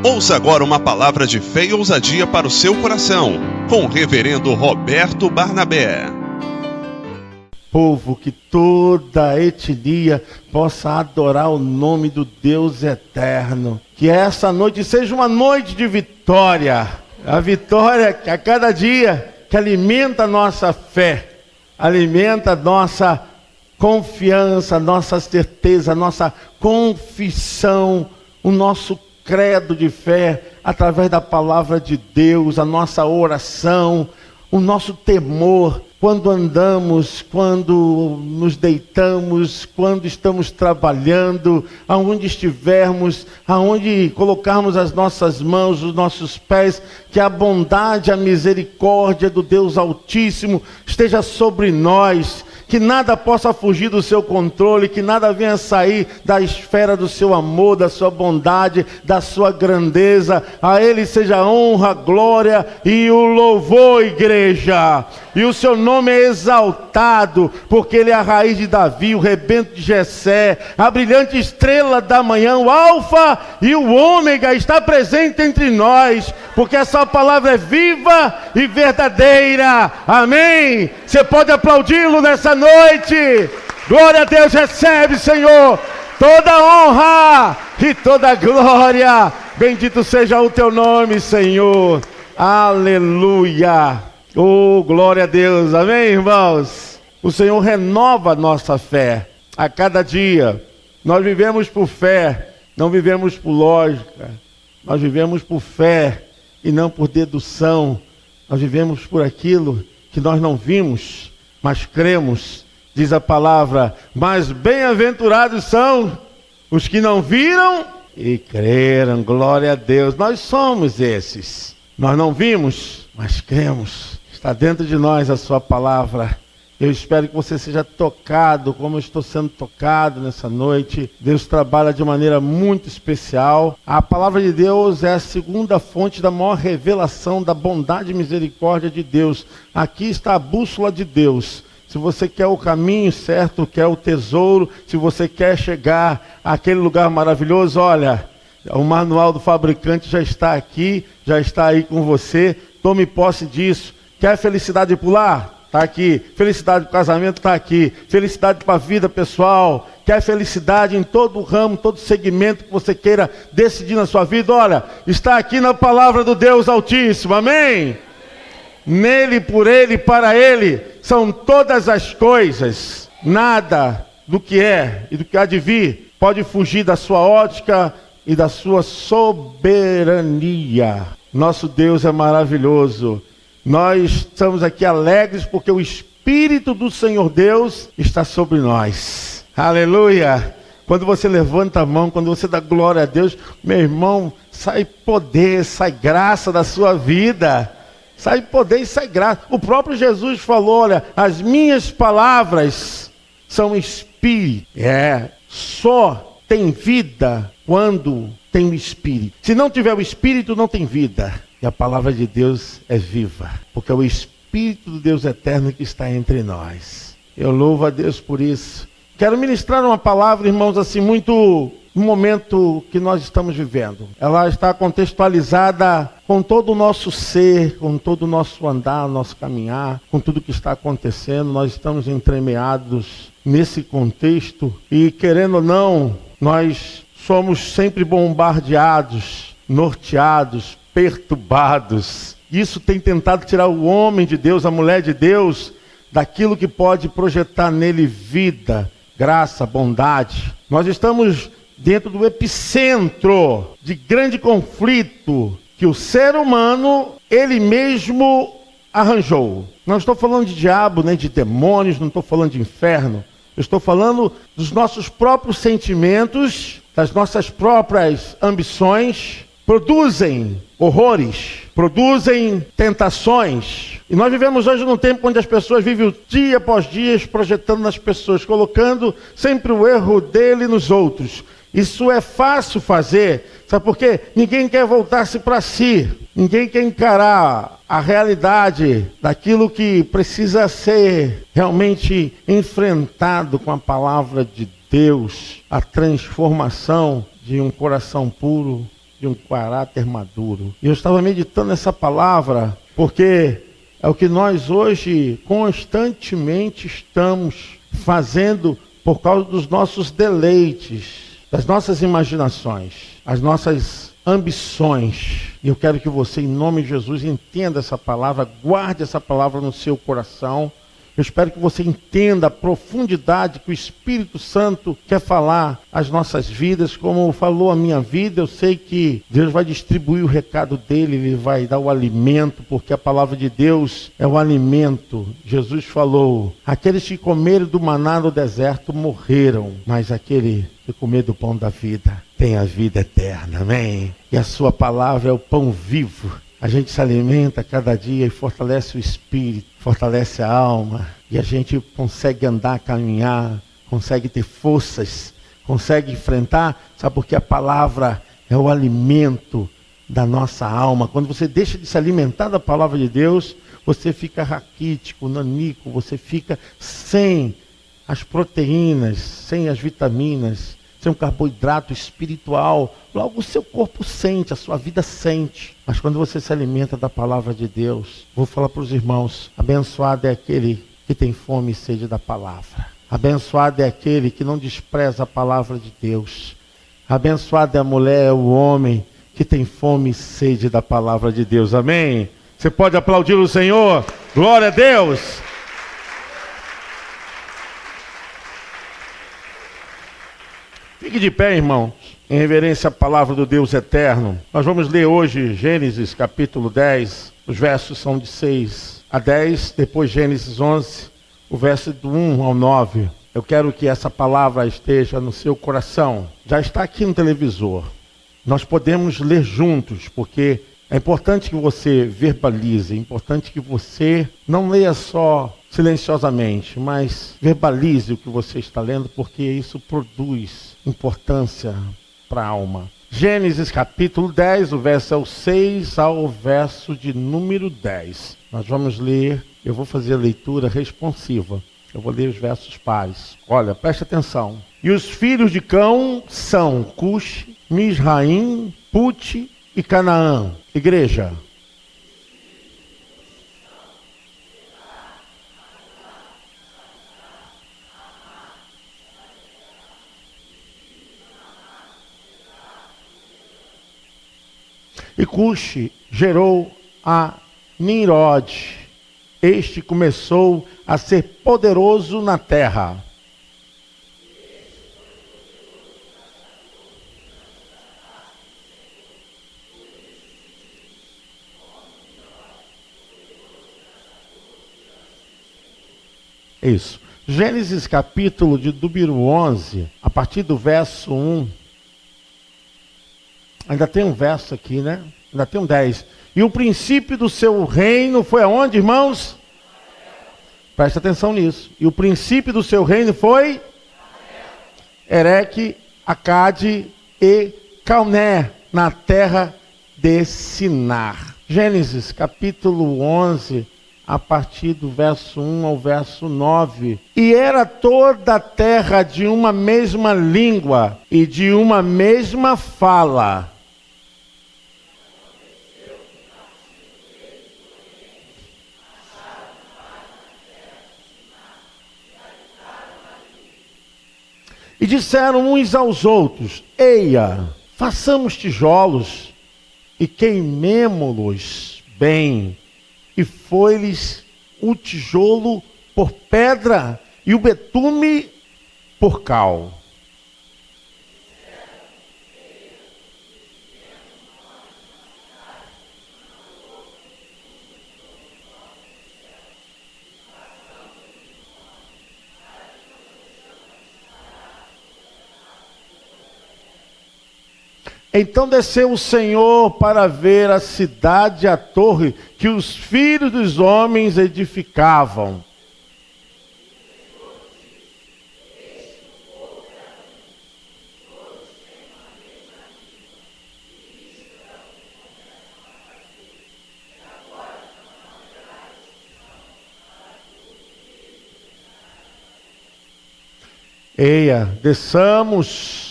Ouça agora uma palavra de fé e ousadia para o seu coração, com o reverendo Roberto Barnabé. Povo, que toda a etnia possa adorar o nome do Deus eterno. Que essa noite seja uma noite de vitória. A vitória que a cada dia que alimenta a nossa fé, alimenta a nossa confiança, a nossa certeza, a nossa confissão, o nosso credo de fé, através da palavra de Deus, a nossa oração, o nosso temor, quando andamos, quando nos deitamos, quando estamos trabalhando, aonde estivermos, aonde colocarmos as nossas mãos, os nossos pés, que a bondade, a misericórdia do Deus Altíssimo esteja sobre nós, que nada possa fugir do seu controle, que nada venha sair da esfera do seu amor, da sua bondade, da sua grandeza. A Ele seja a honra, a glória e o louvor, igreja. E o seu nome é exaltado, porque Ele é a raiz de Davi, o rebento de Jessé, a brilhante estrela da manhã, o alfa e o ômega está presente entre nós, porque essa palavra é viva e verdadeira. Amém? Você pode aplaudi-lo nessa noite. Glória a Deus, recebe, Senhor, toda honra e toda glória. Bendito seja o teu nome, Senhor. Aleluia. Oh, glória a Deus. Amém, irmãos? O Senhor renova a nossa fé a cada dia. Nós vivemos por fé, não vivemos por lógica. Nós vivemos por fé e não por dedução. Nós vivemos por aquilo que nós não vimos, mas cremos. Diz a palavra, mas bem-aventurados são os que não viram e creram. Glória a Deus. Nós somos esses. Nós não vimos, mas cremos. Está dentro de nós a sua palavra. Eu espero que você seja tocado, como eu estou sendo tocado nessa noite. Deus trabalha de maneira muito especial. A palavra de Deus é a segunda fonte da maior revelação da bondade e misericórdia de Deus. Aqui está a bússola de Deus. Se você quer o caminho certo, quer o tesouro, se você quer chegar àquele lugar maravilhoso, olha, o manual do fabricante já está aqui, já está aí com você. Tome posse disso. Quer felicidade pular? Está aqui. Felicidade para o casamento? Está aqui. Felicidade para a vida pessoal? Quer felicidade em todo o ramo, todo segmento que você queira decidir na sua vida? Olha, está aqui na palavra do Deus Altíssimo. Amém? Nele, por Ele, para Ele, são todas as coisas. Nada do que é e do que há de vir pode fugir da sua ótica e da sua soberania. Nosso Deus é maravilhoso. Nós estamos aqui alegres porque o Espírito do Senhor Deus está sobre nós. Aleluia! Quando você levanta a mão, quando você dá glória a Deus, meu irmão, sai poder, sai graça da sua vida. Sai poder e sai graça. O próprio Jesus falou, olha, as minhas palavras são Espírito. Só tem vida quando tem o Espírito. Se não tiver o Espírito, não tem vida. E a palavra de Deus é viva, porque é o Espírito do Deus eterno que está entre nós. Eu louvo a Deus por isso. Quero ministrar uma palavra, irmãos, assim, muito no momento que nós estamos vivendo. Ela está contextualizada com todo o nosso ser, com todo o nosso andar, nosso caminhar, com tudo que está acontecendo. Nós estamos entremeados nesse contexto e, querendo ou não, nós somos sempre bombardeados, norteados, perturbados. Isso tem tentado tirar o homem de Deus, a mulher de Deus, daquilo que pode projetar nele vida, graça, bondade. Nós estamos dentro do epicentro de grande conflito que o ser humano, ele mesmo arranjou. Não estou falando de diabo, nem de demônios, não estou falando de inferno. Eu estou falando dos nossos próprios sentimentos, das nossas próprias ambições, produzem horrores, produzem tentações. E nós vivemos hoje num tempo onde as pessoas vivem o dia após dia projetando nas pessoas, colocando sempre o erro dele nos outros. Isso é fácil fazer, sabe por quê? Ninguém quer voltar-se para si, ninguém quer encarar a realidade daquilo que precisa ser realmente enfrentado com a palavra de Deus, a transformação de um coração puro, de um caráter maduro. E eu estava meditando nessa palavra, porque é o que nós hoje constantemente estamos fazendo por causa dos nossos deleites, das nossas imaginações, as nossas ambições. E eu quero que você, em nome de Jesus, entenda essa palavra, guarde essa palavra no seu coração. Eu espero que você entenda a profundidade que o Espírito Santo quer falar às nossas vidas, como falou a minha vida. Eu sei que Deus vai distribuir o recado dele, ele vai dar o alimento, porque a palavra de Deus é o alimento. Jesus falou: aqueles que comeram do maná no deserto morreram, mas aquele que comer do pão da vida tem a vida eterna, amém? E a sua palavra é o pão vivo. A gente se alimenta cada dia e fortalece o espírito, fortalece a alma. E a gente consegue andar, caminhar, consegue ter forças, consegue enfrentar. Sabe por que a palavra é o alimento da nossa alma? Quando você deixa de se alimentar da palavra de Deus, você fica raquítico, nanico, você fica sem as proteínas, sem as vitaminas, sem um carboidrato espiritual. Logo o seu corpo sente, a sua vida sente. Mas quando você se alimenta da palavra de Deus, vou falar para os irmãos, abençoado é aquele que tem fome e sede da palavra. Abençoado é aquele que não despreza a palavra de Deus. Abençoado é a mulher, é o homem que tem fome e sede da palavra de Deus. Amém? Você pode aplaudir o Senhor? Glória a Deus! Fique de pé, irmãos, em reverência à palavra do Deus eterno. Nós vamos ler hoje Gênesis capítulo 10, os versos são de 6 a 10, depois Gênesis 11, o verso do 1 ao 9. Eu quero que essa palavra esteja no seu coração. Já está aqui no televisor. Nós podemos ler juntos, porque é importante que você verbalize, é importante que você não leia só silenciosamente, mas verbalize o que você está lendo, porque isso produz importância para a alma. Gênesis capítulo 10, o verso é o 6 ao verso de número 10. Nós vamos ler, eu vou fazer a leitura responsiva. Eu vou ler os versos pares. Olha, preste atenção. E os filhos de Cão são Cush, Misraim, Put e Canaã. Igreja. E Cush gerou a Nimrod. Este começou a ser poderoso na terra. Isso. Gênesis capítulo de número 11, a partir do verso 1. Ainda tem um verso aqui, né? Ainda tem um 10. E o princípio do seu reino foi aonde, irmãos? Presta atenção nisso. E o princípio do seu reino foi? Ereque, Acade e Calné, na terra de Sinar. Gênesis capítulo 11, a partir do verso 1 ao verso 9. E era toda a terra de uma mesma língua e de uma mesma fala. E disseram uns aos outros: eia, façamos tijolos e queimemo-los bem. E foi-lhes o tijolo por pedra e o betume por cal. Então desceu o Senhor para ver a cidade e a torre que os filhos dos homens edificavam. Eia, desçamos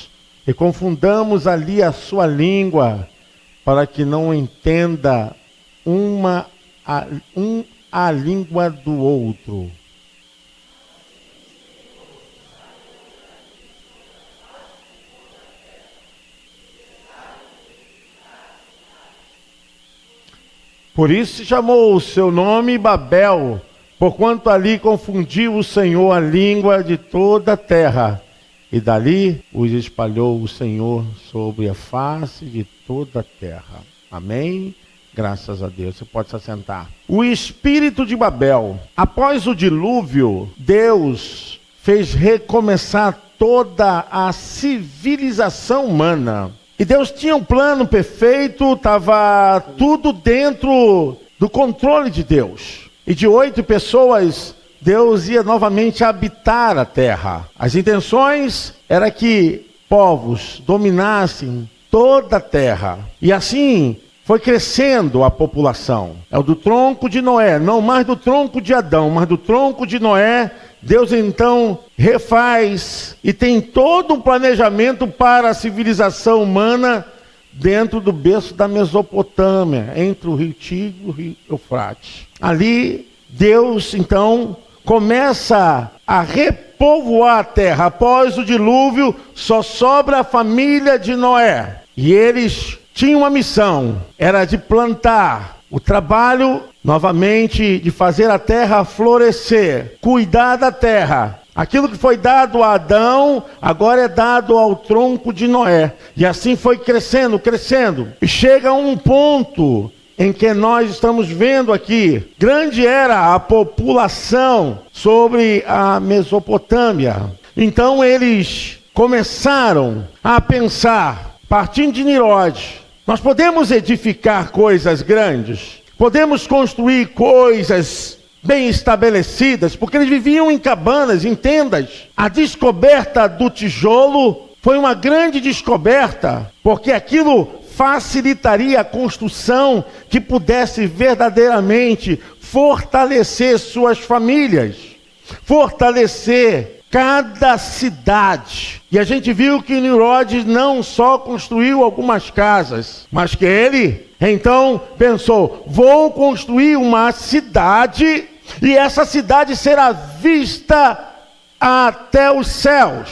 e confundamos ali a sua língua, para que não entenda a língua do outro. Por isso chamou o seu nome Babel, porquanto ali confundiu o Senhor a língua de toda a terra. E dali os espalhou o Senhor sobre a face de toda a terra. Amém? Graças a Deus. Você pode se assentar. O espírito de Babel. Após o dilúvio, Deus fez recomeçar toda a civilização humana. E Deus tinha um plano perfeito, estava tudo dentro do controle de Deus. E de 8 pessoas, Deus ia novamente habitar a terra. As intenções era que povos dominassem toda a terra. E assim foi crescendo a população. É o do tronco de Noé, não mais do tronco de Adão, mas do tronco de Noé. Deus então refaz e tem todo um planejamento para a civilização humana dentro do berço da Mesopotâmia, entre o rio Tigre e o rio Eufrates. Ali Deus então começa a repovoar a terra. Após o dilúvio só sobra a família de Noé. E eles tinham uma missão, era de plantar. O trabalho, novamente, de fazer a terra florescer, cuidar da terra. Aquilo que foi dado a Adão, agora é dado ao tronco de Noé. E assim foi crescendo, crescendo. E chega a um ponto em que nós estamos vendo aqui. Grande era a população sobre a Mesopotâmia. Então eles começaram a pensar, partindo de Nimrod, nós podemos edificar coisas grandes, podemos construir coisas bem estabelecidas, porque eles viviam em cabanas, em tendas. A descoberta do tijolo foi uma grande descoberta, porque aquilo facilitaria a construção que pudesse verdadeiramente fortalecer suas famílias, fortalecer cada cidade. E a gente viu que Nimrod não só construiu algumas casas, mas que ele então pensou, vou construir uma cidade e essa cidade será vista até os céus.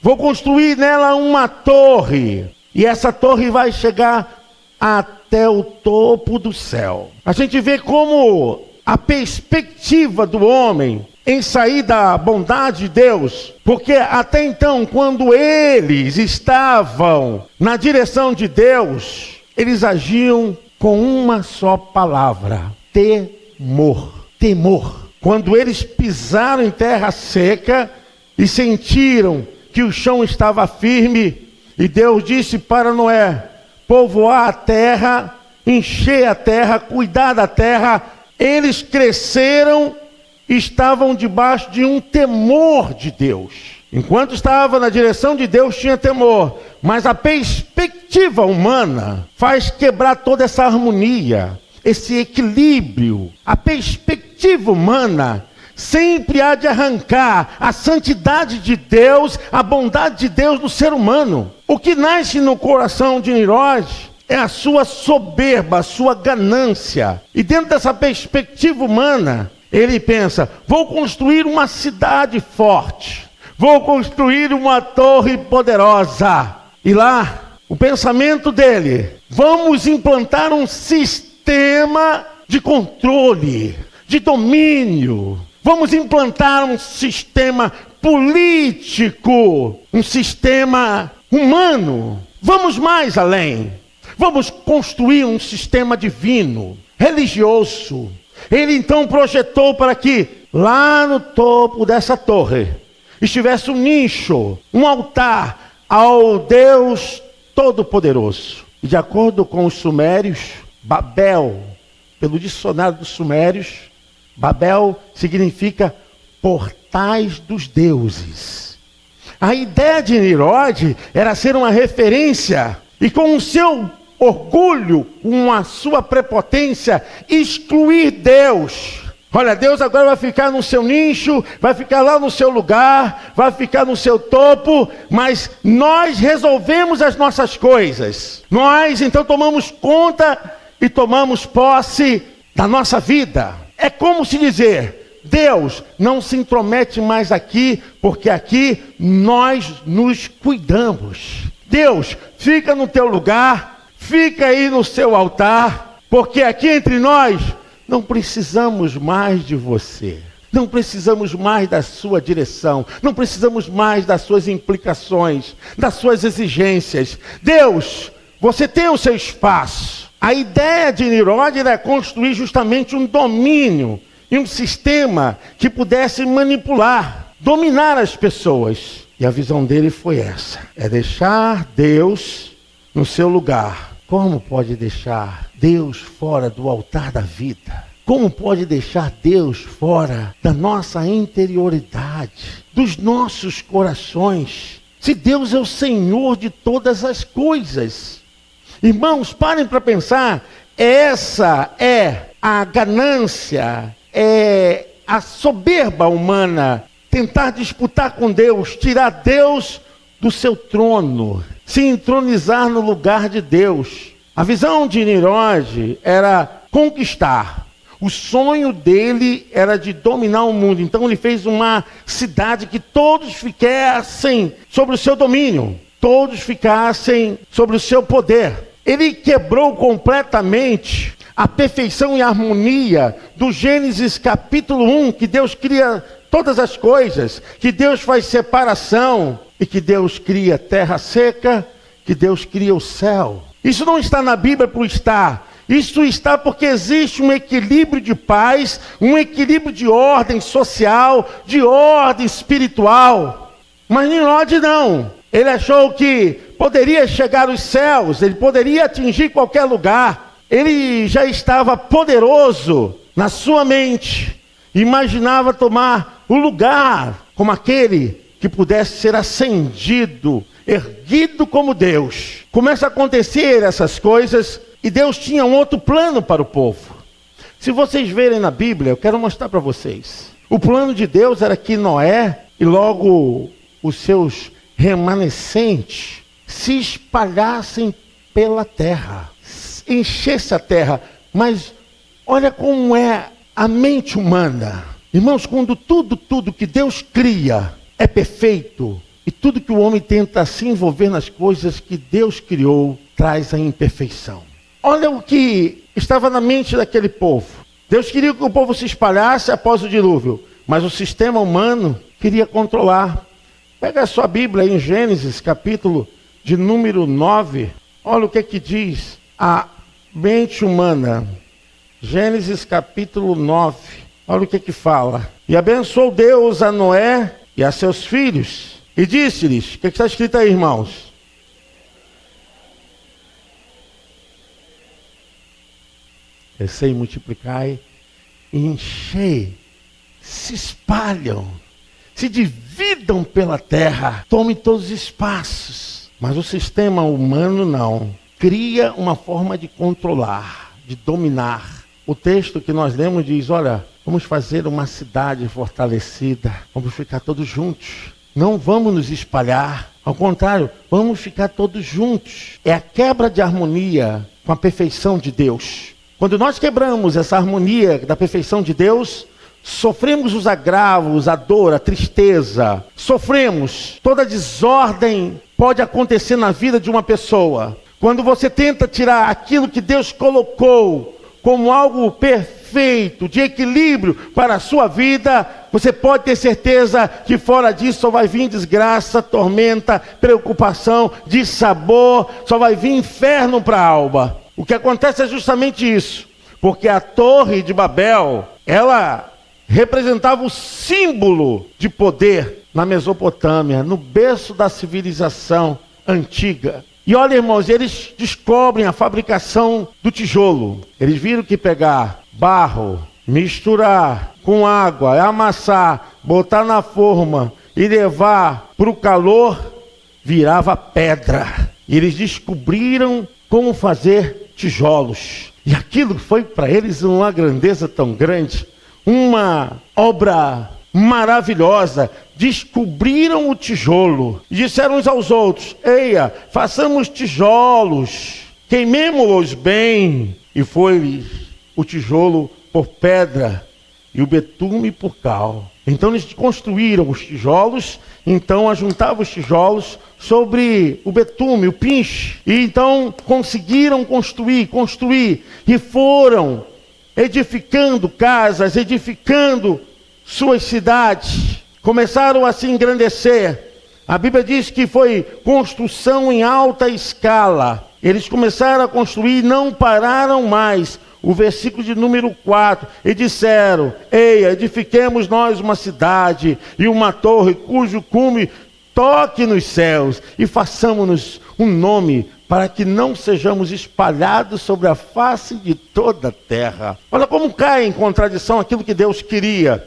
Vou construir nela uma torre e essa torre vai chegar até o topo do céu. A gente vê como a perspectiva do homem em sair da bondade de Deus, porque até então, quando eles estavam na direção de Deus, eles agiam com uma só palavra: temor. Temor. Quando eles pisaram em terra seca e sentiram que o chão estava firme, e Deus disse para Noé povoar a terra, encher a terra, cuidar da terra, eles cresceram, estavam debaixo de um temor de Deus. Enquanto estava na direção de Deus, tinha temor. Mas a perspectiva humana faz quebrar toda essa harmonia, esse equilíbrio. A perspectiva humana sempre há de arrancar a santidade de Deus, a bondade de Deus do ser humano. O que nasce no coração de Nimrod é a sua soberba, a sua ganância. E dentro dessa perspectiva humana, ele pensa, vou construir uma cidade forte, vou construir uma torre poderosa. E lá, o pensamento dele, vamos implantar um sistema de controle, de domínio. Vamos implantar um sistema político, um sistema humano. Vamos mais além. Vamos construir um sistema divino, religioso. Ele então projetou para que lá no topo dessa torre estivesse um nicho, um altar ao Deus Todo-Poderoso. E de acordo com os sumérios, Babel, pelo dicionário dos sumérios, Babel significa portais dos deuses. A ideia de Nimrod era ser uma referência e com o seu orgulho, com a sua prepotência, excluir Deus Olha, Deus agora vai ficar no seu nicho, vai ficar lá no seu lugar, vai ficar no seu topo, mas nós resolvemos as nossas coisas. Nós então tomamos conta e tomamos posse da nossa vida. É como se dizer: Deus não se intromete mais aqui, porque aqui nós nos cuidamos. Deus, fica no teu lugar, fica aí no seu altar, porque aqui entre nós não precisamos mais de você. Não precisamos mais da sua direção. Não precisamos mais das suas implicações, das suas exigências. Deus, você tem o seu espaço. A ideia de Nimrod era construir justamente um domínio e um sistema que pudesse manipular, dominar as pessoas. E a visão dele foi essa: é deixar Deus no seu lugar. Como pode deixar Deus fora do altar da vida? Como pode deixar Deus fora da nossa interioridade, dos nossos corações? Se Deus é o Senhor de todas as coisas. Irmãos, parem para pensar. Essa é a ganância, é a soberba humana. Tentar disputar com Deus, tirar Deus do seu trono, se entronizar no lugar de Deus. A visão de Nimrod era conquistar. O sonho dele era de dominar o mundo. Então ele fez uma cidade que todos ficassem sobre o seu domínio, todos ficassem sobre o seu poder. Ele quebrou completamente a perfeição e a harmonia do Gênesis capítulo 1, que Deus cria todas as coisas, que Deus faz separação e que Deus cria terra seca, que Deus cria o céu. Isso não está na Bíblia por estar. Isso está porque existe um equilíbrio de paz, um equilíbrio de ordem social, de ordem espiritual. Mas Nimrod não. Ele achou que poderia chegar aos céus, ele poderia atingir qualquer lugar. Ele já estava poderoso na sua mente. Imaginava tomar o lugar como aquele que pudesse ser ascendido, erguido como Deus. Começa a acontecer essas coisas e Deus tinha um outro plano para o povo. Se vocês verem na Bíblia, eu quero mostrar para vocês. O plano de Deus era que Noé e logo os seus remanescentes se espalhassem pela terra, enchesse a terra. Mas olha como é a mente humana. Irmãos, quando tudo que Deus cria é perfeito, e tudo que o homem tenta se envolver nas coisas que Deus criou, traz a imperfeição. Olha o que estava na mente daquele povo. Deus queria que o povo se espalhasse após o dilúvio, mas o sistema humano queria controlar. Pega a sua Bíblia em Gênesis, capítulo de número 9. Olha o que diz a mente humana. Gênesis, capítulo 9. Olha o que fala. E abençoou Deus a Noé e a seus filhos. E disse-lhes, o que está escrito aí, irmãos? Crescei, multiplicai e enchei, se espalham, se dividam pela terra, tomem todos os espaços. Mas o sistema humano não. Cria uma forma de controlar, de dominar. O texto que nós lemos diz, olha, vamos fazer uma cidade fortalecida, vamos ficar todos juntos. Não vamos nos espalhar, ao contrário, vamos ficar todos juntos. É a quebra de harmonia com a perfeição de Deus. Quando nós quebramos essa harmonia da perfeição de Deus, sofremos os agravos, a dor, a tristeza. Sofremos. Toda desordem pode acontecer na vida de uma pessoa. Quando você tenta tirar aquilo que Deus colocou como algo perfeito, de equilíbrio para a sua vida, você pode ter certeza que fora disso só vai vir desgraça, tormenta, preocupação, dissabor, só vai vir inferno para a alma. O que acontece é justamente isso, porque a Torre de Babel, ela representava o símbolo de poder na Mesopotâmia, no berço da civilização antiga. E olha, irmãos, eles descobrem a fabricação do tijolo. Eles viram que pegar barro, misturar com água, amassar, botar na forma e levar para o calor, virava pedra. E eles descobriram como fazer tijolos. E aquilo foi para eles uma grandeza tão grande. uma obra maravilhosa. Descobriram o tijolo e disseram uns aos outros: eia, façamos tijolos, queimemo-los bem. E foi o tijolo por pedra e o betume por cal. Então eles construíram os tijolos, então ajuntavam os tijolos sobre o betume, o pinche, e então conseguiram construir, e foram edificando casas, edificando suas cidades, começaram a se engrandecer. A Bíblia diz que foi construção em alta escala. Eles começaram a construir e não pararam mais. O versículo de número 4, e disseram: eia, edifiquemos nós uma cidade e uma torre, cujo cume toque nos céus, e façamos-nos um nome, para que não sejamos espalhados sobre a face de toda a terra. Olha como cai em contradição aquilo que Deus queria.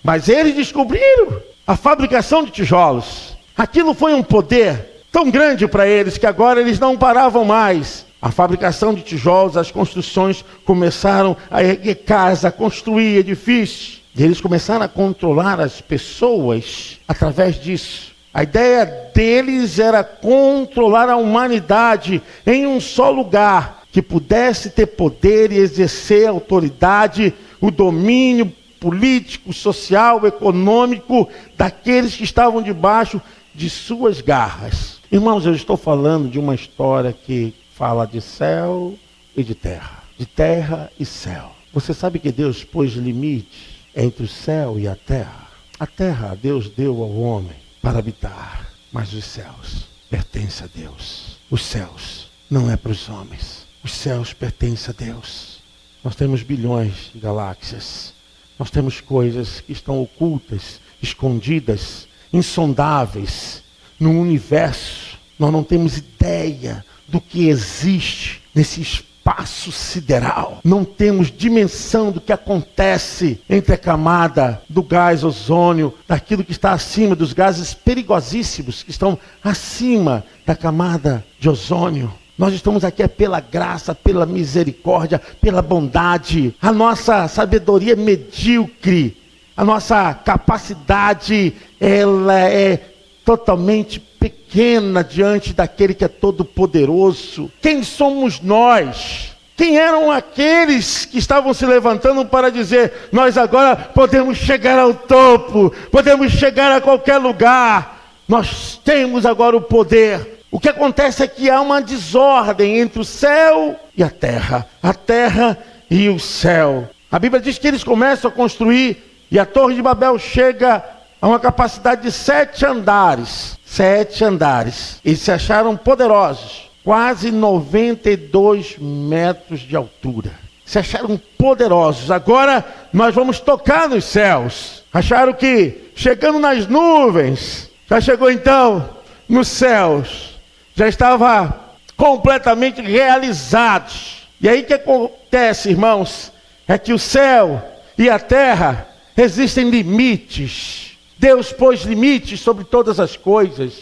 Mas eles descobriram a fabricação de tijolos. Aquilo foi um poder tão grande para eles que agora eles não paravam mais. A fabricação de tijolos, as construções começaram a erguer casa, a construir edifícios. E eles começaram a controlar as pessoas através disso. A ideia deles era controlar a humanidade em um só lugar, que pudesse ter poder e exercer autoridade, o domínio político, social, econômico daqueles que estavam debaixo de suas garras. Irmãos, eu estou falando de uma história que fala de céu e de terra e céu. Você sabe que Deus pôs limite entre o céu e a terra? A terra Deus deu ao homem para habitar, mas os céus pertencem a Deus. Os céus não é para os homens, os céus pertencem a Deus. Nós temos bilhões de galáxias, nós temos coisas que estão ocultas, escondidas, insondáveis no universo. Nós não temos ideia do que existe nesse espaço sideral. Não temos dimensão do que acontece entre a camada do gás ozônio, daquilo que está acima dos gases perigosíssimos que estão acima da camada de ozônio. Nós estamos aqui pela graça, pela misericórdia, pela bondade. A nossa sabedoria é medíocre, a nossa capacidade, ela é totalmente pequena diante daquele que é todo poderoso. Quem somos nós? Quem eram aqueles que estavam se levantando para dizer: nós agora podemos chegar ao topo, podemos chegar a qualquer lugar, nós temos agora o poder. O que acontece é que há uma desordem entre o céu e a terra e o céu. A Bíblia diz que eles começam a construir e a Torre de Babel chega a uma capacidade de 7 andares. 7 andares. Eles se acharam poderosos. Quase 92 metros de altura. Se acharam poderosos. Agora nós vamos tocar nos céus. Acharam que chegando nas nuvens, já chegou então nos céus. Já estava completamente realizados. E aí o que acontece, irmãos? É que o céu e a terra existem limites. Deus pôs limites sobre todas as coisas.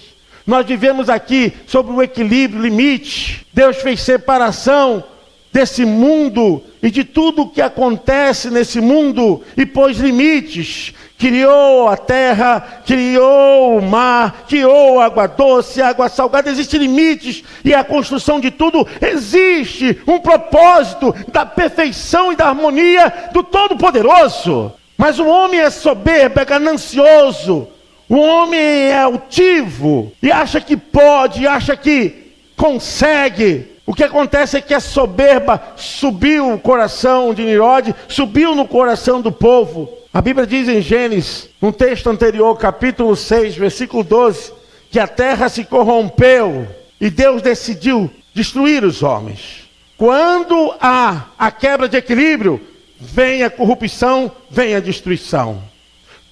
Nós vivemos aqui sobre um equilíbrio, limite. Deus fez separação desse mundo e de tudo o que acontece nesse mundo e pôs limites. Criou a terra, criou o mar, criou água doce, água salgada. Existem limites e a construção de tudo existe um propósito da perfeição e da harmonia do Todo-Poderoso. Mas o homem é soberbo, é ganancioso, o homem é altivo e acha que pode, acha que consegue. O que acontece é que a soberba subiu o coração de Nimrod, subiu no coração do povo. A Bíblia diz em Gênesis, num texto anterior, capítulo 6, versículo 12, que a terra se corrompeu e Deus decidiu destruir os homens. Quando há a quebra de equilíbrio, vem a corrupção, vem a destruição.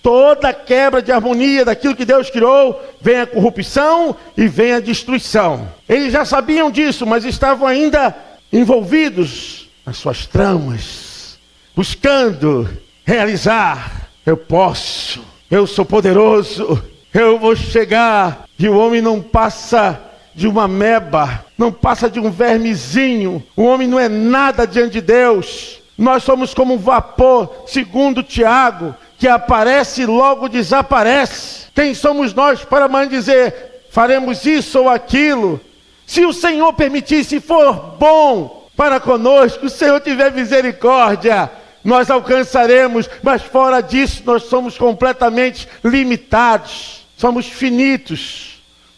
Toda quebra de harmonia daquilo que Deus criou, vem a corrupção e vem a destruição. Eles já sabiam disso, mas estavam ainda envolvidos nas suas tramas, buscando realizar. Eu posso, eu sou poderoso, eu vou chegar. E o homem não passa de uma ameba, não passa de um vermezinho. O homem não é nada diante de Deus. Nós somos como um vapor, segundo Tiago, que aparece e logo desaparece. Quem somos nós para dizer, faremos isso ou aquilo? Se o Senhor permitir, se for bom para conosco, o Senhor tiver misericórdia, nós alcançaremos, mas fora disso nós somos completamente limitados, somos finitos.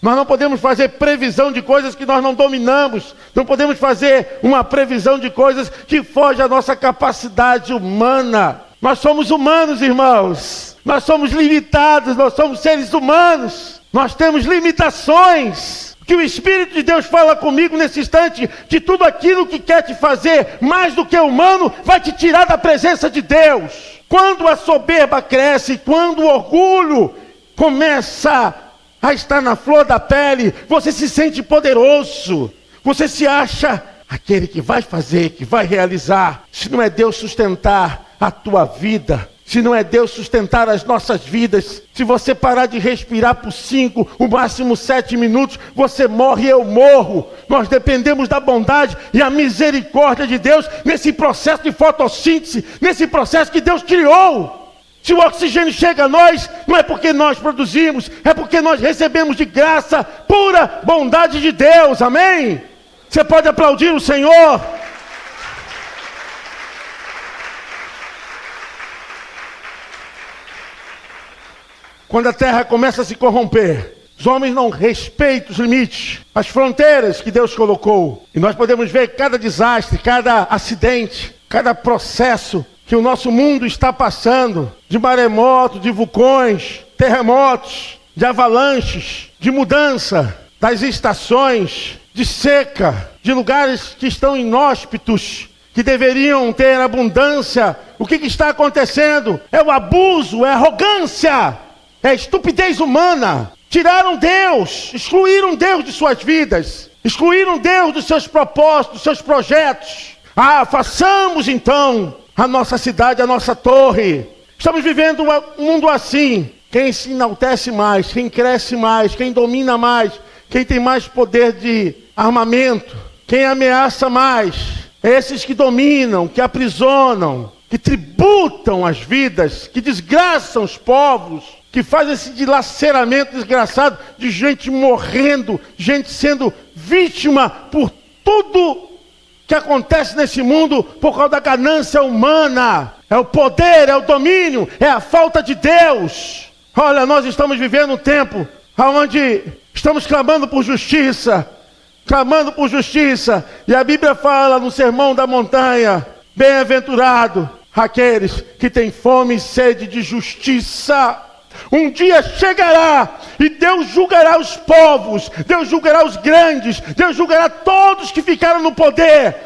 Nós não podemos fazer previsão de coisas que nós não dominamos, não podemos fazer uma previsão de coisas que fogem à nossa capacidade humana. Nós somos humanos, irmãos, nós somos limitados, nós somos seres humanos, nós temos limitações. Que o Espírito de Deus fala comigo nesse instante, que tudo aquilo que quer te fazer mais do que humano, vai te tirar da presença de Deus. Quando a soberba cresce, quando o orgulho começa a estar na flor da pele, você se sente poderoso, você se acha aquele que vai fazer, que vai realizar. Se não é Deus sustentar a tua vida, se não é Deus sustentar as nossas vidas, se você parar de respirar por 5, o máximo 7 minutos, você morre e eu morro. Nós dependemos da bondade e a misericórdia de Deus nesse processo de fotossíntese, nesse processo que Deus criou. Se o oxigênio chega a nós, não é porque nós produzimos, é porque nós recebemos de graça, pura bondade de Deus, amém? Você pode aplaudir o Senhor? Quando a terra começa a se corromper, os homens não respeitam os limites, as fronteiras que Deus colocou. E nós podemos ver cada desastre, cada acidente, cada processo que o nosso mundo está passando, de maremoto, de vulcões, terremotos, de avalanches, de mudança das estações, de seca, de lugares que estão inóspitos, que deveriam ter abundância. O que está acontecendo? É o abuso, é a arrogância, é a estupidez humana. Tiraram Deus, excluíram Deus de suas vidas, excluíram Deus dos seus propósitos, dos seus projetos. Façamos então a nossa cidade, a nossa torre. Estamos vivendo um mundo assim. Quem se enaltece mais, quem cresce mais, quem domina mais, quem tem mais poder de armamento, quem ameaça mais, esses que dominam, que aprisionam, que tributam as vidas, que desgraçam os povos, que fazem esse dilaceramento desgraçado de gente morrendo, gente sendo vítima por tudo que acontece nesse mundo por causa da ganância humana. É o poder, é o domínio, é a falta de Deus. Olha, nós estamos vivendo um tempo onde estamos clamando por justiça, e a Bíblia fala no Sermão da Montanha, bem-aventurado aqueles que têm fome e sede de justiça. Um dia chegará e Deus julgará os povos, Deus julgará os grandes, Deus julgará todos que ficaram no poder,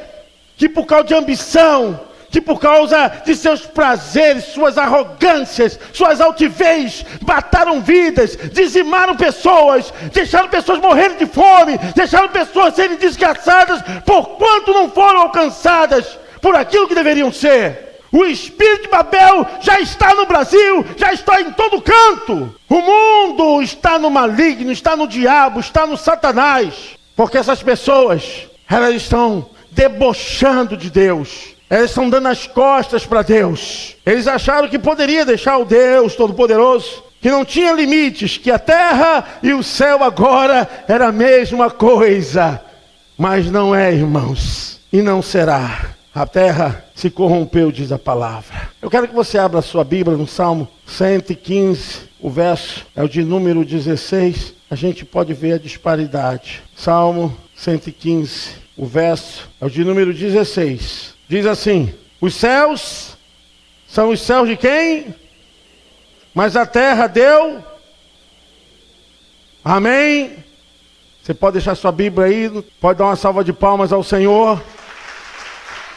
que por causa de ambição, que por causa de seus prazeres, suas arrogâncias, suas altivez, mataram vidas, dizimaram pessoas, deixaram pessoas morrerem de fome, deixaram pessoas serem desgraçadas, porquanto não foram alcançadas por aquilo que deveriam ser. O espírito de Babel já está no Brasil, já está em todo canto. O mundo está no maligno, está no diabo, está no Satanás. Porque essas pessoas, elas estão debochando de Deus. Elas estão dando as costas para Deus. Eles acharam que poderia deixar o Deus Todo-Poderoso, que não tinha limites, que a terra e o céu agora era a mesma coisa. Mas não é, irmãos, e não será. A terra se corrompeu, diz a palavra. Eu quero que você abra a sua Bíblia no Salmo 115, o verso é o de número 16. A gente pode ver a disparidade. Salmo 115, o verso é o de número 16. Diz assim: os céus são os céus de quem? Mas a terra deu. Amém? Você pode deixar sua Bíblia aí, pode dar uma salva de palmas ao Senhor.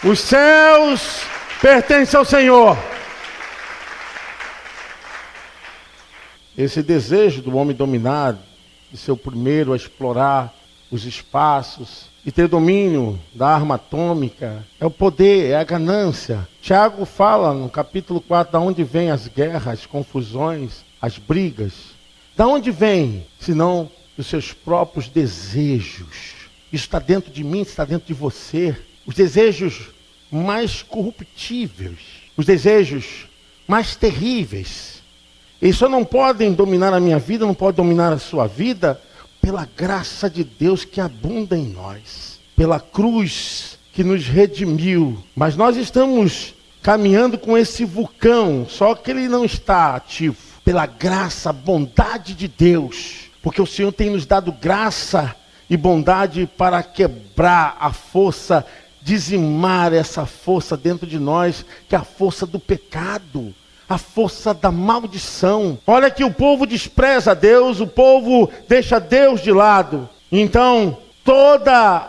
Os céus pertencem ao Senhor. Esse desejo do homem dominar, de ser o primeiro a explorar os espaços e ter domínio da arma atômica, é o poder, é a ganância. Tiago fala no capítulo 4 de onde vêm as guerras, as confusões, as brigas. Da onde vem, senão dos seus próprios desejos. Isso está dentro de mim, está dentro de você. Os desejos mais corruptíveis, os desejos mais terríveis. Eles só não podem dominar a minha vida, não podem dominar a sua vida, pela graça de Deus que abunda em nós, pela cruz que nos redimiu. Mas nós estamos caminhando com esse vulcão, só que ele não está ativo, pela graça, bondade de Deus, porque o Senhor tem nos dado graça e bondade para quebrar a força, dizimar essa força dentro de nós, que é a força do pecado, a força da maldição. Olha que o povo despreza Deus, o povo deixa Deus de lado. Então, toda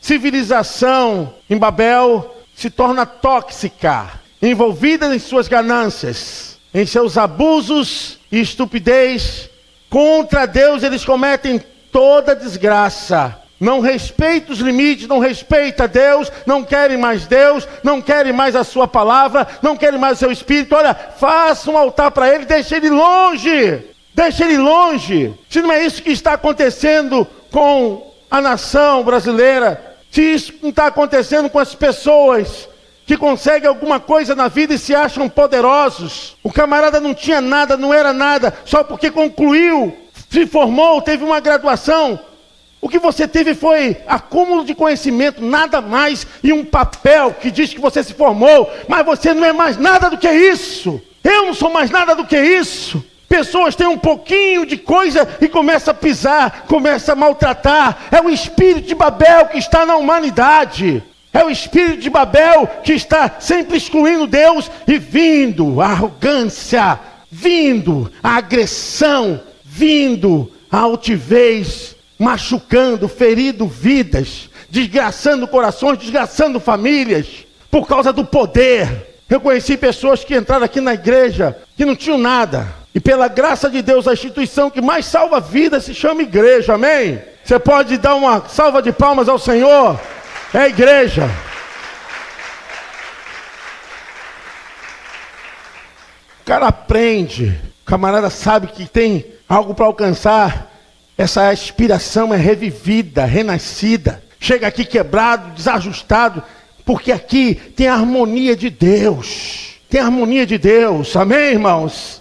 civilização em Babel se torna tóxica, envolvida em suas ganâncias, em seus abusos e estupidez. Contra Deus eles cometem toda desgraça. Não respeita os limites, não respeita Deus, não querem mais Deus, não querem mais a sua palavra, não querem mais o seu espírito. Olha, faça um altar para ele, deixe ele longe. Deixe ele longe. Se não é isso que está acontecendo com a nação brasileira, se isso não está acontecendo com as pessoas que conseguem alguma coisa na vida e se acham poderosos. O camarada não tinha nada, não era nada, só porque concluiu, se formou, teve uma graduação. O que você teve foi acúmulo de conhecimento, nada mais, e um papel que diz que você se formou, mas você não é mais nada do que isso. Eu não sou mais nada do que isso. Pessoas têm um pouquinho de coisa e começam a pisar, começam a maltratar. É o espírito de Babel que está na humanidade. É o espírito de Babel que está sempre excluindo Deus e vindo a arrogância, vindo a agressão, vindo a altivez, machucando, ferindo vidas, desgraçando corações, desgraçando famílias, por causa do poder. Eu conheci pessoas que entraram aqui na igreja, que não tinham nada, e pela graça de Deus, a instituição que mais salva vidas se chama igreja, amém? Você pode dar uma salva de palmas ao Senhor? É a igreja. O cara aprende, o camarada sabe que tem algo para alcançar. Essa aspiração é revivida, renascida. Chega aqui quebrado, desajustado, porque aqui tem a harmonia de Deus. Tem a harmonia de Deus, amém, irmãos?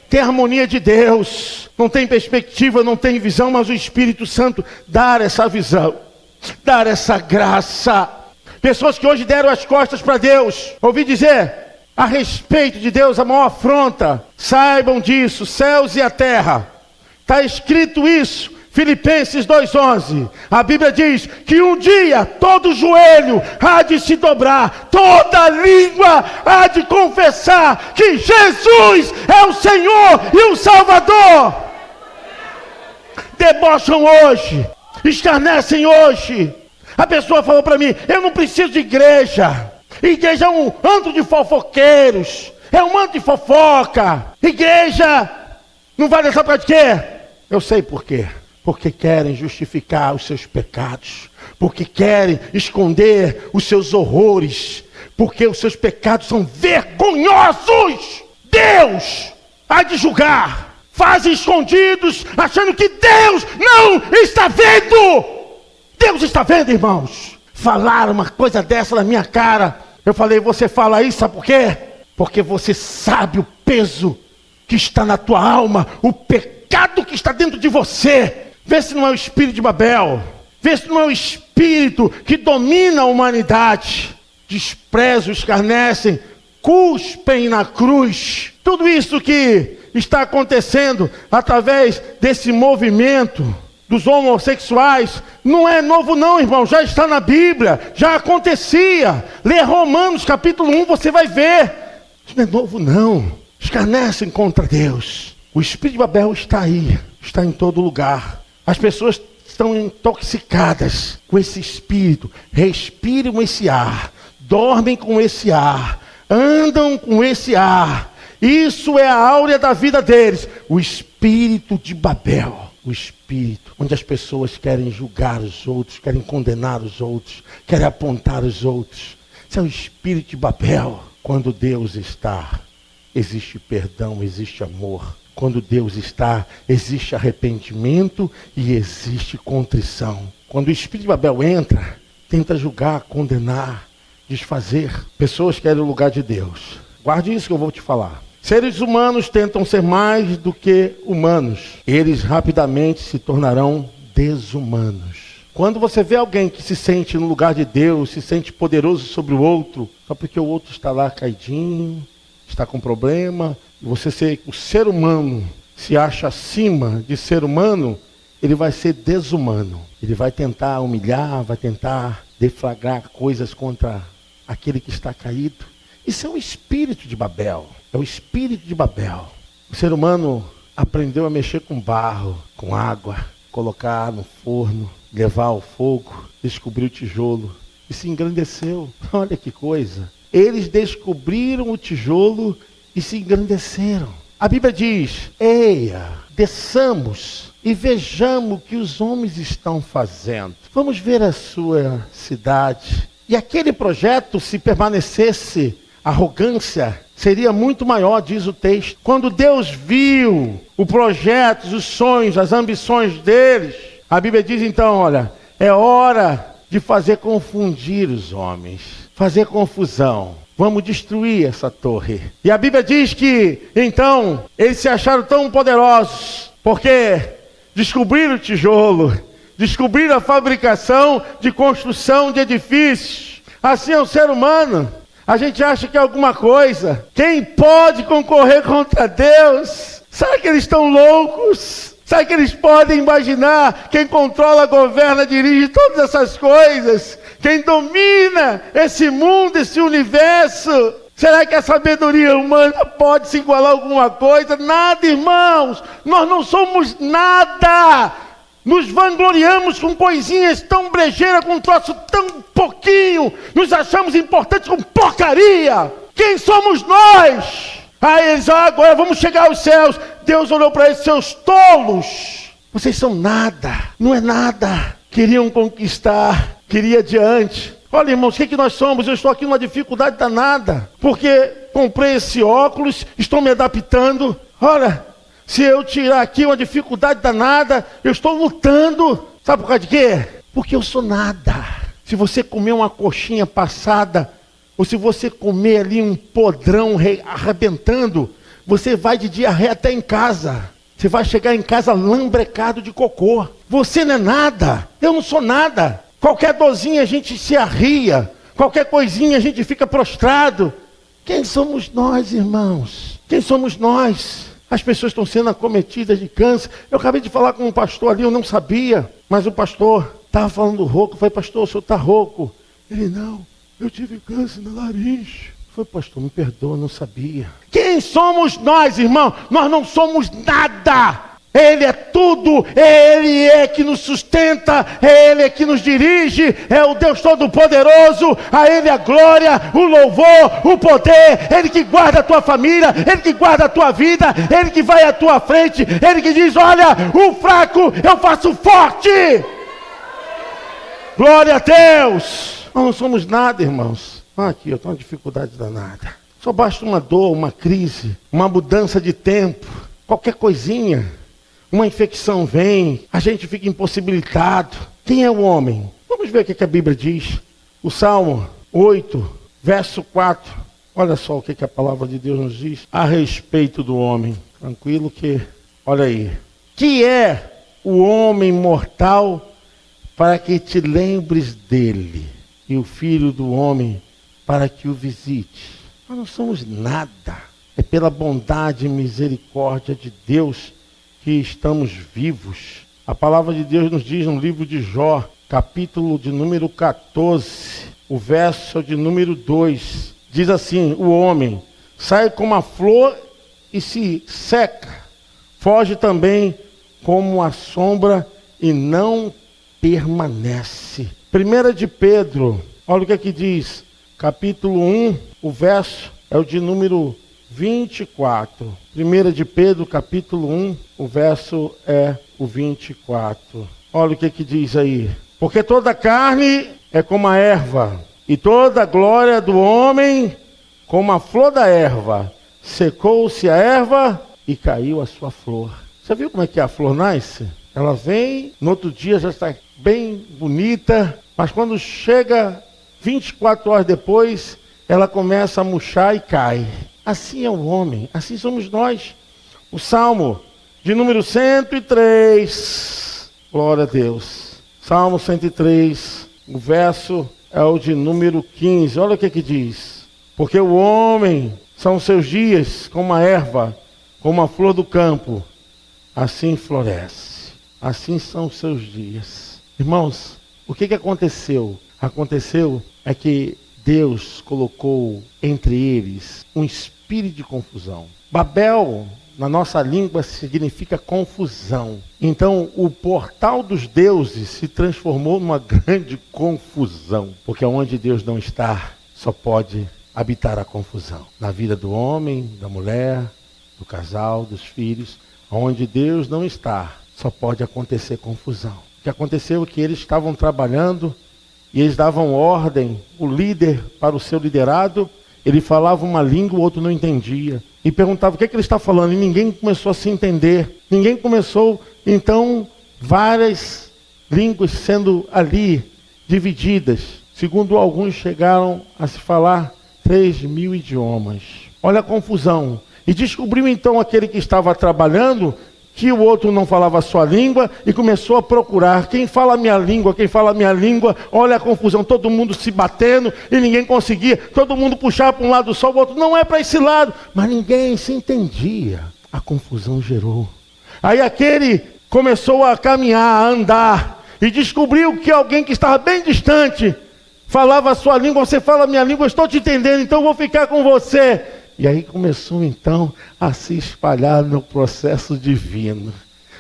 Tem a harmonia de Deus. Não tem perspectiva, não tem visão, mas o Espírito Santo dá essa visão, dar essa graça. Pessoas que hoje deram as costas para Deus, ouvi dizer a respeito de Deus a maior afronta. Saibam disso, céus e a terra. Está escrito isso, Filipenses 2:11. A Bíblia diz que um dia todo joelho há de se dobrar, toda língua há de confessar que Jesus é o Senhor e o Salvador. Debocham hoje, escarnecem hoje. A pessoa falou para mim, eu não preciso de igreja. Igreja é um antro de fofoqueiros, é um antro de fofoca. Igreja não vale essa pra de quê? Eu sei por quê. Porque querem justificar os seus pecados, porque querem esconder os seus horrores, porque os seus pecados são vergonhosos. Deus há de julgar. Fazem escondidos, achando que Deus não está vendo. Deus está vendo, irmãos. Falaram uma coisa dessa na minha cara. Eu falei, você fala isso, sabe por quê? Porque você sabe o peso que está na tua alma, o pecado que está dentro de você. Vê se não é o espírito de Babel. Vê se não é o espírito que domina a humanidade. Desprezam, escarnecem, cuspem na cruz. Tudo isso que está acontecendo através desse movimento dos homossexuais não é novo não, irmão. Já está na Bíblia, já acontecia. Lê Romanos capítulo 1, você vai ver. Isso não é novo não. Escarnecem contra Deus. O espírito de Babel está aí, está em todo lugar. As pessoas estão intoxicadas com esse espírito, respiram esse ar, dormem com esse ar, andam com esse ar. Isso é a áurea da vida deles. O espírito de Babel, o espírito onde as pessoas querem julgar os outros, querem condenar os outros, querem apontar os outros. Isso é o espírito de Babel. Quando Deus está, existe perdão, existe amor. Quando Deus está, existe arrependimento e existe contrição. Quando o espírito de Babel entra, tenta julgar, condenar, desfazer. Pessoas querem o lugar de Deus. Guarde isso que eu vou te falar. Seres humanos tentam ser mais do que humanos. Eles rapidamente se tornarão desumanos. Quando você vê alguém que se sente no lugar de Deus, se sente poderoso sobre o outro, só porque o outro está lá caidinho, está com problema, e o ser humano se acha acima de ser humano, ele vai ser desumano. Ele vai tentar humilhar, vai tentar deflagrar coisas contra aquele que está caído. Isso é o espírito de Babel. É o espírito de Babel. O ser humano aprendeu a mexer com barro, com água, colocar no forno, levar ao fogo, descobrir o tijolo e se engrandeceu. Olha que coisa. Eles descobriram o tijolo e se engrandeceram. A Bíblia diz: eia, desçamos e vejamos o que os homens estão fazendo. Vamos ver a sua cidade. E aquele projeto, se permanecesse arrogância, seria muito maior, diz o texto. Quando Deus viu o projeto, os sonhos, as ambições deles, a Bíblia diz então, olha, é hora de fazer confundir os homens, fazer confusão. Vamos destruir essa torre. E a Bíblia diz que, então, eles se acharam tão poderosos, porque descobriram o tijolo, descobriram a fabricação de construção de edifícios. Assim é o ser humano. A gente acha que é alguma coisa. Quem pode concorrer contra Deus? Será que eles estão loucos? Será que eles podem imaginar? Quem controla, governa, dirige todas essas coisas? Quem domina esse mundo, esse universo? Será que a sabedoria humana pode se igualar a alguma coisa? Nada, irmãos. Nós não somos nada. Nos vangloriamos com coisinhas tão brejeiras, com um troço tão pouquinho. Nos achamos importantes com porcaria. Quem somos nós? Aí eles, agora vamos chegar aos céus. Deus olhou para eles, seus tolos. Vocês são nada, não é nada. Queriam conquistar, queria adiante. Olha, irmãos, o que nós somos? Eu estou aqui numa dificuldade danada, porque comprei esse óculos, estou me adaptando. Olha, se eu tirar aqui uma dificuldade danada, eu estou lutando. Sabe por causa de quê? Porque eu sou nada. Se você comer uma coxinha passada, ou se você comer ali um podrão arrebentando, você vai de diarreia até em casa. Você vai chegar em casa lambrecado de cocô. Você não é nada. Eu não sou nada. Qualquer dorzinha a gente se arria. Qualquer coisinha a gente fica prostrado. Quem somos nós, irmãos? Quem somos nós? As pessoas estão sendo acometidas de câncer. Eu acabei de falar com um pastor ali, eu não sabia. Mas o pastor estava falando rouco. Eu falei, pastor, o senhor está rouco? Ele, não, eu tive câncer na laringe. Eu falei, pastor, me perdoa, não sabia. Quem somos nós, irmão? Nós não somos nada. Ele é tudo, Ele é que nos sustenta, Ele é que nos dirige, é o Deus Todo-Poderoso, a Ele a glória, o louvor, o poder, Ele que guarda a tua família, Ele que guarda a tua vida, Ele que vai à tua frente, Ele que diz, olha, o fraco eu faço forte. Glória a Deus. Nós não somos nada, irmãos. Aqui, eu tenho uma dificuldade danada. Só basta uma dor, uma crise, uma mudança de tempo, qualquer coisinha. Uma infecção vem, a gente fica impossibilitado. Quem é o homem? Vamos ver o que a Bíblia diz. O Salmo 8, verso 4. Olha só o que a palavra de Deus nos diz a respeito do homem. Tranquilo que, olha aí. Que é o homem mortal para que te lembres dele, e o filho do homem para que o visite. Nós não somos nada. É pela bondade e misericórdia de Deus que estamos vivos. A palavra de Deus nos diz no livro de Jó, capítulo de número 14, o verso de número 2, diz assim, o homem sai como a flor e se seca, foge também como a sombra e não permanece. 1 de Pedro, olha o que aqui diz, capítulo 1, o verso é o de número 24. 1 de Pedro, capítulo 1, o verso é o 24. Olha o que diz aí. Porque toda carne é como a erva, e toda a glória do homem como a flor da erva. Secou-se a erva e caiu a sua flor. Você viu como é que a flor nasce? Ela vem, no outro dia já está bem bonita, mas quando chega 24 horas depois, ela começa a murchar e cai. Assim é o homem, assim somos nós. O Salmo de número 103, glória a Deus. Salmo 103, o verso é o de número 15. Olha o que diz. Porque o homem são seus dias como a erva, como a flor do campo, assim floresce. Assim são os seus dias. Irmãos, o que aconteceu? Aconteceu é que Deus colocou entre eles um espírito de confusão. Babel, na nossa língua, significa confusão. Então, o portal dos deuses se transformou numa grande confusão. Porque onde Deus não está, só pode habitar a confusão. Na vida do homem, da mulher, do casal, dos filhos. Onde Deus não está, só pode acontecer confusão. O que aconteceu é que eles estavam trabalhando e eles davam ordem, o líder para o seu liderado, ele falava uma língua, o outro não entendia. E perguntava o que ele está falando, e ninguém começou a se entender. Ninguém começou, então, várias línguas sendo ali divididas. Segundo alguns, chegaram a se falar 3.000 idiomas. Olha a confusão. E descobriu então aquele que estava trabalhando que o outro não falava a sua língua e começou a procurar. Quem fala a minha língua? Quem fala a minha língua? Olha a confusão, todo mundo se batendo e ninguém conseguia. Todo mundo puxava para um lado só, o outro não é para esse lado. Mas ninguém se entendia. A confusão gerou. Aí aquele começou a caminhar, a andar e descobriu que alguém que estava bem distante falava a sua língua. Você fala a minha língua, eu estou te entendendo, então eu vou ficar com você. E aí começou então a se espalhar no processo divino,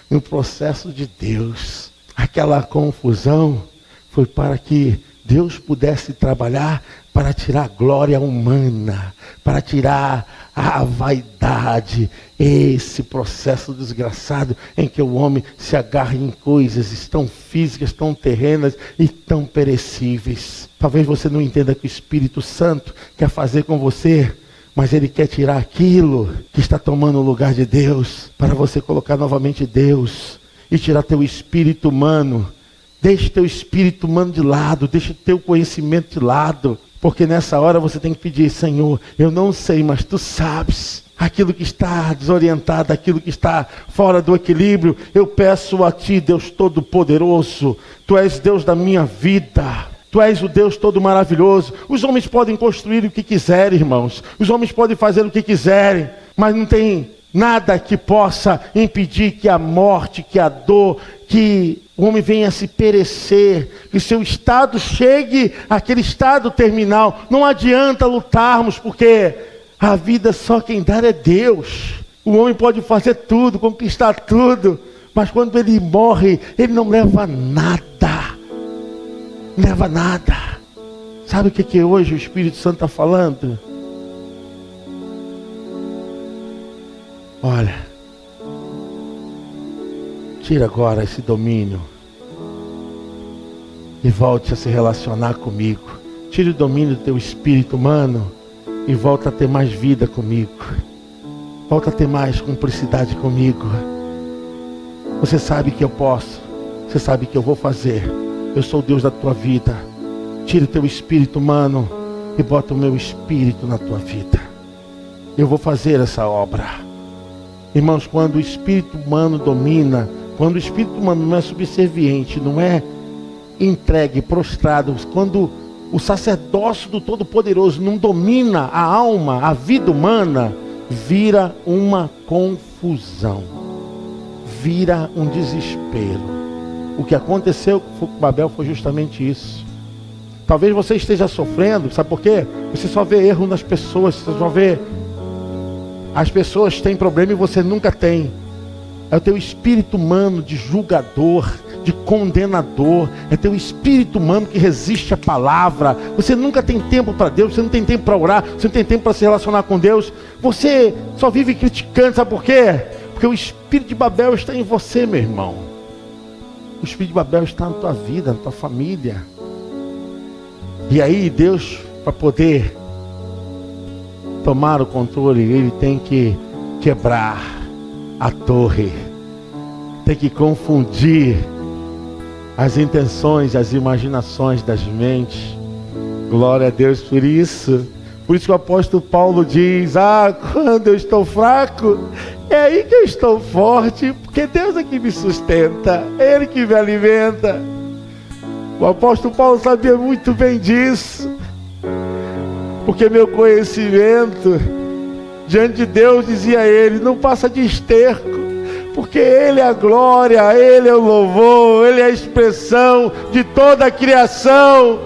no processo de Deus. Aquela confusão foi para que Deus pudesse trabalhar para tirar a glória humana, para tirar a vaidade, esse processo desgraçado em que o homem se agarra em coisas tão físicas, tão terrenas e tão perecíveis. Talvez você não entenda que o Espírito Santo quer fazer com você, mas ele quer tirar aquilo que está tomando o lugar de Deus, para você colocar novamente Deus, e tirar teu espírito humano. Deixe teu espírito humano de lado, deixe teu conhecimento de lado, porque nessa hora você tem que pedir: Senhor, eu não sei, mas Tu sabes. Aquilo que está desorientado, aquilo que está fora do equilíbrio, eu peço a Ti, Deus Todo-Poderoso. Tu és Deus da minha vida. Tu és o Deus todo maravilhoso. Os homens podem construir o que quiserem, irmãos. Os homens podem fazer o que quiserem. Mas não tem nada que possa impedir que a morte, que a dor, que o homem venha a se perecer. Que o seu estado chegue àquele estado terminal. Não adianta lutarmos, porque a vida só quem dá é Deus. O homem pode fazer tudo, conquistar tudo. Mas quando ele morre, ele não leva nada. Não leva nada. Sabe o que hoje o Espírito Santo está falando? Olha, tira agora esse domínio e volte a se relacionar comigo. Tire o domínio do teu espírito humano e volta a ter mais vida comigo. Volta a ter mais cumplicidade comigo. Você sabe que eu posso. Você sabe que eu vou fazer. Eu sou o Deus da tua vida. Tira o teu espírito humano e bota o meu espírito na tua vida. Eu vou fazer essa obra. Irmãos, quando o espírito humano domina, quando o espírito humano não é subserviente, não é entregue, prostrado, quando o sacerdócio do Todo-Poderoso não domina a alma, a vida humana, vira uma confusão, vira um desespero. O que aconteceu com Babel foi justamente isso. Talvez você esteja sofrendo, sabe por quê? Você só vê erro nas pessoas, você só vê... As pessoas têm problema e você nunca tem. É o teu espírito humano de julgador, de condenador. É teu espírito humano que resiste à palavra. Você nunca tem tempo para Deus, você não tem tempo para orar, você não tem tempo para se relacionar com Deus. Você só vive criticando, sabe por quê? Porque o espírito de Babel está em você, meu irmão. O espírito de Babel está na tua vida, na tua família. E aí Deus, para poder tomar o controle, Ele tem que quebrar a torre. Tem que confundir as intenções, as imaginações das mentes. Glória a Deus por isso. Por isso que o apóstolo Paulo diz: quando eu estou fraco, é aí que eu estou forte, porque Deus é que me sustenta, é Ele que me alimenta. O apóstolo Paulo sabia muito bem disso, porque meu conhecimento diante de Deus, dizia ele, não passa de esterco, porque Ele é a glória, Ele é o louvor, Ele é a expressão de toda a criação,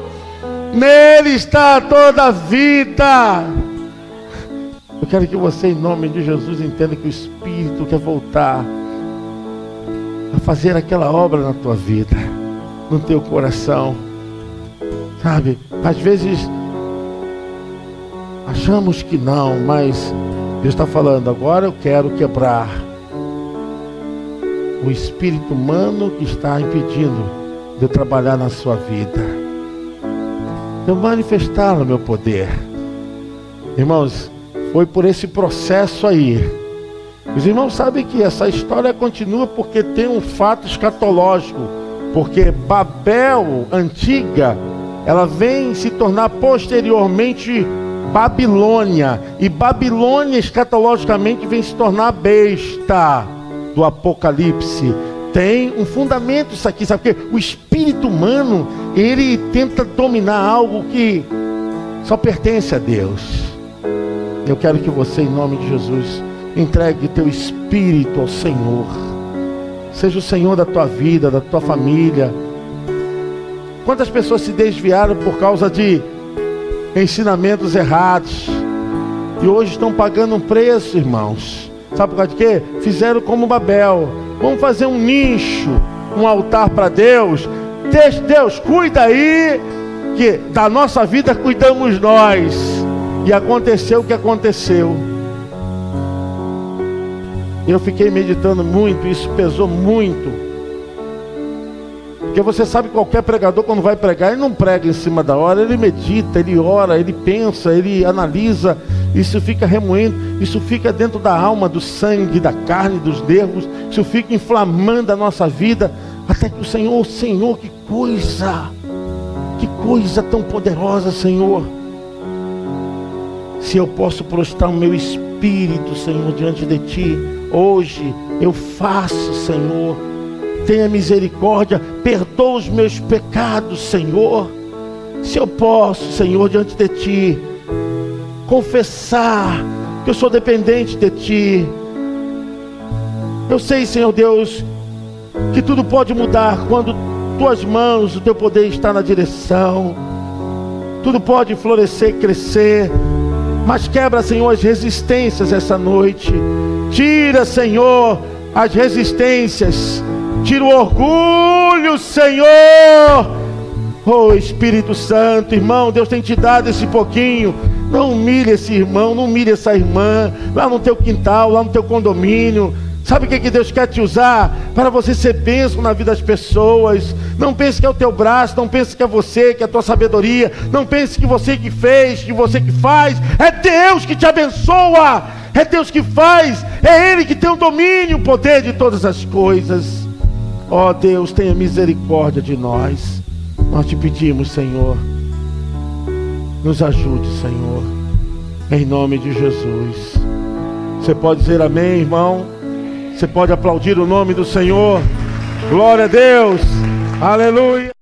nele está toda a vida. Eu quero que você, em nome de Jesus, entenda que o Espírito quer voltar a fazer aquela obra na tua vida, no teu coração. Sabe, às vezes achamos que não, mas Deus está falando: agora eu quero quebrar o espírito humano que está impedindo de eu trabalhar na sua vida, de eu manifestar o meu poder. Irmãos, foi por esse processo aí. Os irmãos sabem que essa história continua porque tem um fato escatológico, porque Babel antiga, ela vem se tornar posteriormente Babilônia, e Babilônia escatologicamente vem se tornar a besta do Apocalipse. Tem um fundamento isso aqui, sabe? Porque o espírito humano, ele tenta dominar algo que só pertence a Deus. Eu quero que você, em nome de Jesus, entregue teu espírito ao Senhor. Seja o Senhor da tua vida, da tua família. Quantas pessoas se desviaram por causa de ensinamentos errados e hoje estão pagando um preço, irmãos? Sabe por causa de quê? Fizeram como Babel. Vamos fazer um nicho, um altar para Deus. Deus, cuida aí, que da nossa vida cuidamos nós. E aconteceu o que aconteceu. Eu fiquei meditando muito, isso pesou muito. Porque você sabe que qualquer pregador, quando vai pregar, ele não prega em cima da hora, ele medita, ele ora, ele pensa, ele analisa. Isso fica remoendo, isso fica dentro da alma, do sangue, da carne, dos nervos. Isso fica inflamando a nossa vida, até que o Senhor, que coisa tão poderosa, Senhor. Se eu posso prostrar o meu espírito, Senhor, diante de Ti, hoje eu faço, Senhor. Tenha misericórdia, perdoa os meus pecados, Senhor. Se eu posso, Senhor, diante de Ti, confessar que eu sou dependente de Ti. Eu sei, Senhor Deus, que tudo pode mudar quando Tuas mãos, o Teu poder está na direção. Tudo pode florescer, crescer. Mas quebra, Senhor, as resistências essa noite. Tira, Senhor, as resistências. Tira o orgulho, Senhor. Oh, Espírito Santo, irmão, Deus tem te dado esse pouquinho. Não humilhe esse irmão, não humilhe essa irmã, lá no teu quintal, lá no teu condomínio. Sabe o que Deus quer te usar? Para você ser bênção na vida das pessoas. Não pense que é o teu braço, não pense que é você, que é a tua sabedoria. Não pense que você que fez, que você que faz. É Deus que te abençoa, é Deus que faz, é Ele que tem o domínio, o poder de todas as coisas. Ó Deus, tenha misericórdia de nós. Nós te pedimos, Senhor, nos ajude, Senhor, em nome de Jesus. Você pode dizer amém, irmão? Você pode aplaudir o nome do Senhor. Glória a Deus, aleluia.